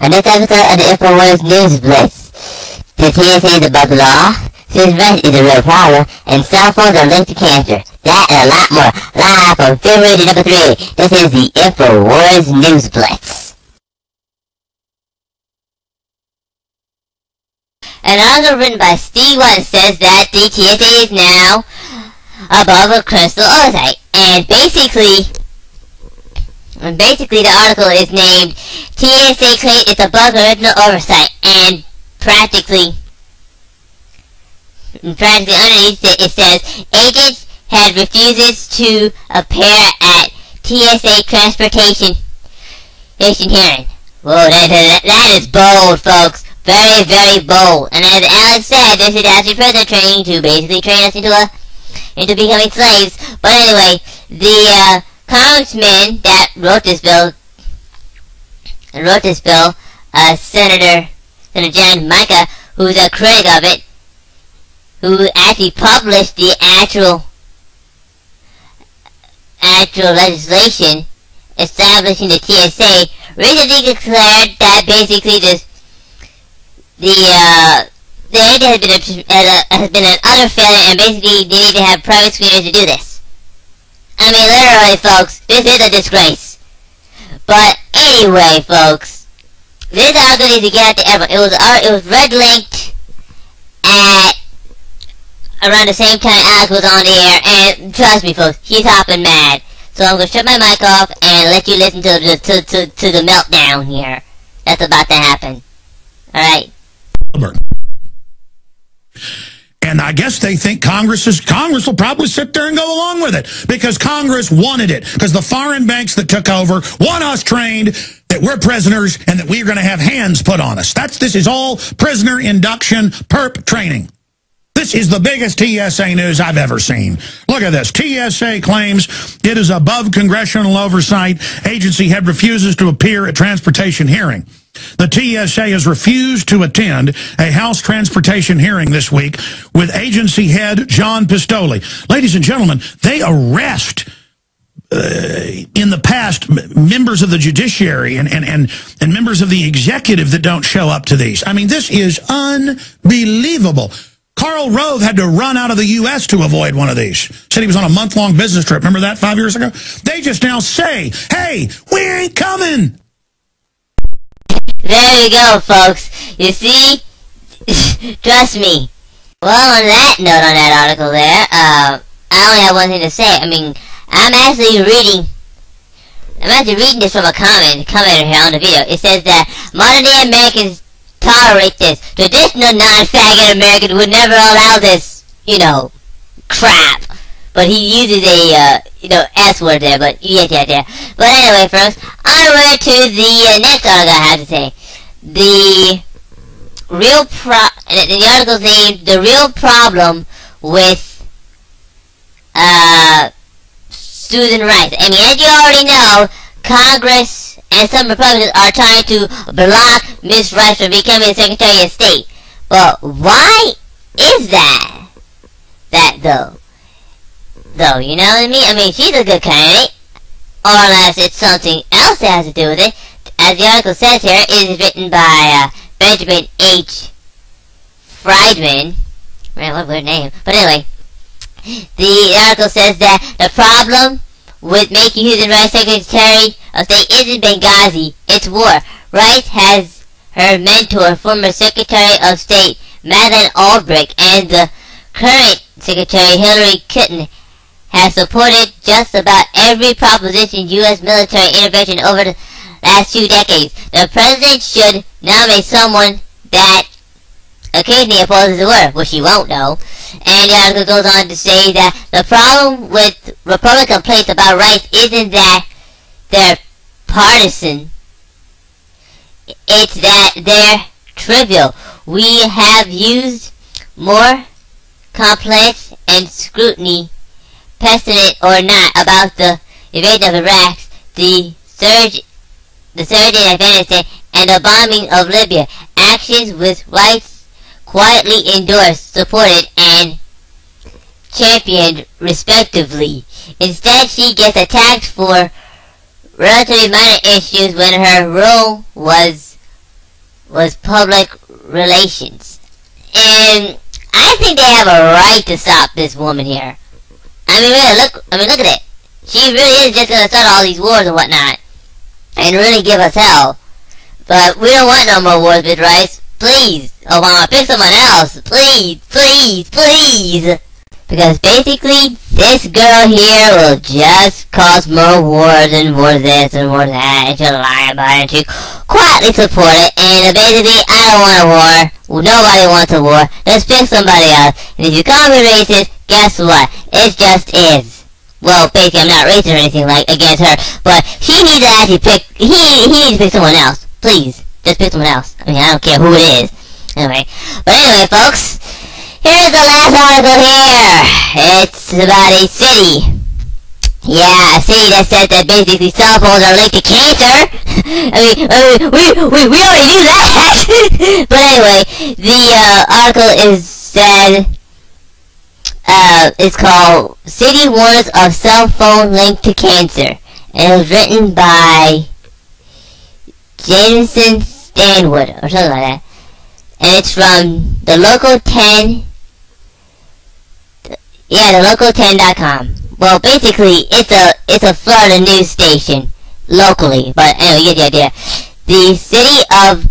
On this episode of the Infowars News Blitz, the TSA is above the law, citizen rights is a real problem, and cell phones are linked to cancer. That and a lot more. Live from February to number 3, this is the Infowars News Blitz. An article written by Steve One says that the TSA is now above a Congressional Oversight, and basically the article is named TSA claims it's above Congressional Oversight, and practically underneath it says agents had refuses to appear at TSA transportation hearing. Whoa, that is bold, folks. Very, very bold. And as Alex said, this is actually prison training to basically train us into becoming slaves. But anyway, the congressman that wrote this bill, Senator John Micah, who's a critic of it, who actually published the actual legislation establishing the TSA, recently declared that basically the idea has been an utter failure, and basically they need to have private screeners to do this. I mean, literally, folks, this is a disgrace. But anyway, folks, this article needs to get out to everyone. It was red linked at around the same time Alex was on the air, and trust me, folks, he's hopping mad. So I'm gonna shut my mic off and let you listen to the meltdown here. That's about to happen. All right. And I guess they think Congress will probably sit there and go along with it because Congress wanted it, because the foreign banks that took over want us trained that we're prisoners and that we're going to have hands put on us. This is all prisoner induction perp training. This is the biggest TSA news I've ever seen. Look at this. TSA claims it is above congressional oversight. Agency head refuses to appear at transportation hearing. The TSA has refused to attend a House transportation hearing this week with agency head John Pistole. Ladies and gentlemen, they arrest in the past members of the judiciary and members of the executive that don't show up to these. I mean, this is unbelievable. Karl Rove had to run out of the U.S. to avoid one of these. Said he was on a month-long business trip. Remember that 5 years ago? They just now say, hey, we ain't coming. There you go, folks. You see? Trust me. Well, on that note on that article there, I only have one thing to say. I mean, I'm actually reading this from a commenter here on the video. It says that modern-day Americans tolerate this. Traditional non-faggot Americans would never allow this, crap. But he uses a, S word there, but yeah. But anyway, folks, onward to the next article I have to say. The article's named The Real Problem with, Susan Rice. I mean, as you already know, Congress and some Republicans are trying to block Miss Rice from becoming Secretary of State. But why is that? Though, you know what I mean? I mean, she's a good candidate. Or unless it's something else that has to do with it. As the article says here, it is written by Benjamin H. Friedman. Man, what a weird name. But anyway, the article says that the problem with making Susan Rice Secretary of State isn't Benghazi, it's war. Rice has her mentor, former Secretary of State Madeleine Albright, and the current Secretary Hillary Clinton has supported just about every proposition U.S. military intervention over the last 2 decades. The president should nominate someone that occasionally opposes the war, which he won't know. And the article goes on to say that the problem with Republican complaints about Rice isn't that they're partisan, it's that they're trivial. We have used more complex and scrutiny, precedent or not, about the invasion of Iraq, the surge in Afghanistan, and the bombing of Libya. Actions with Rice quietly endorsed, supported, and championed respectively. Instead, she gets attacked for relatively minor issues when her role was was public relations. And I think they have a right to stop this woman here. I mean, really, look at it. She really is just gonna start all these wars and whatnot, and really give us hell. But we don't want no more wars with rice. Please, Obama, pick someone else. Please, please, please. Because basically, this girl here will just cause more wars and more this and more that, and she'll lie about it, and she'll quietly support it, and basically, I don't want a war. Nobody wants a war. Let's pick somebody else. And if you call me racist, guess what? It just is. Well, basically, I'm not racist or anything like against her, but he needs to actually pick, he needs to pick someone else. Please, just pick someone else. I mean, I don't care who it is. Anyway, but anyway, folks, here's the last article here. It's about a city. Yeah, a city that says that basically cell phones are linked to cancer. I mean, we already knew that. But anyway, the article is said, it's called City Warns of Cell Phone Linked to Cancer. And it was written by Jameson Stanwood, or something like that. And it's from the local 10, the local10.com. Well, basically, it's a Florida news station, locally, but anyway, you get the idea. The city of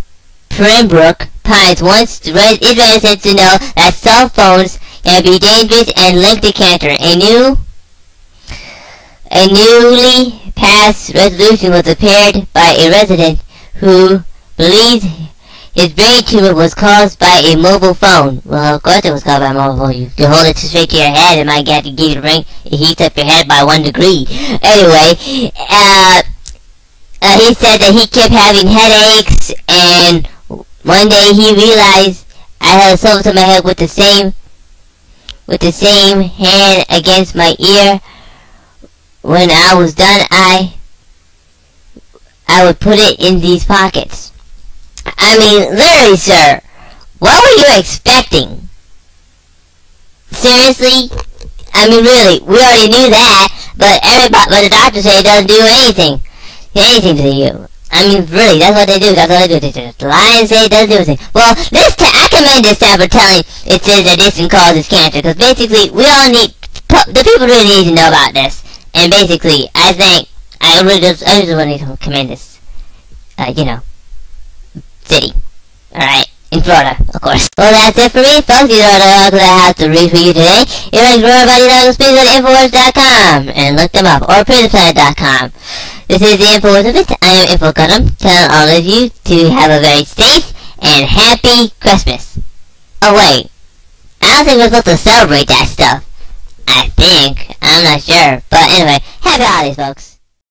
Pembroke Pines wants its residents to know that cell phones can be dangerous and linked to cancer. A newly passed resolution was prepared by a resident who believes his brain tumor was caused by a mobile phone. Well, of course it was caused by a mobile phone. You hold it straight to your head, it might get to give you a ring. It heats up your head by 1 degree. Anyway, he said that he kept having headaches, and one day he realized I had a silver to my head with the same hand against my ear. When I was done, I would put it in these pockets. I mean, literally, sir, what were you expecting? Seriously? I mean, really, we already knew that, but the doctors say it doesn't do anything to you. I mean, really, that's what they do. They just lie and say it doesn't do anything. Well, I commend this time for telling it says that this can cause this cancer, because basically, the people really need to know about this. And basically, I just want to commend this, city. Alright, in Florida, of course. Well, that's it for me, folks. These are the articles I have to read for you today. If you like more about these articles, please go to Infowars.com and look them up, or PrisonPlanet.com. This is the Infowars of it. I am Infogundam, telling all of you to have a very safe and happy Christmas. Oh wait, I don't think we're supposed to celebrate that stuff. I think. I'm not sure. But anyway, happy holidays, folks.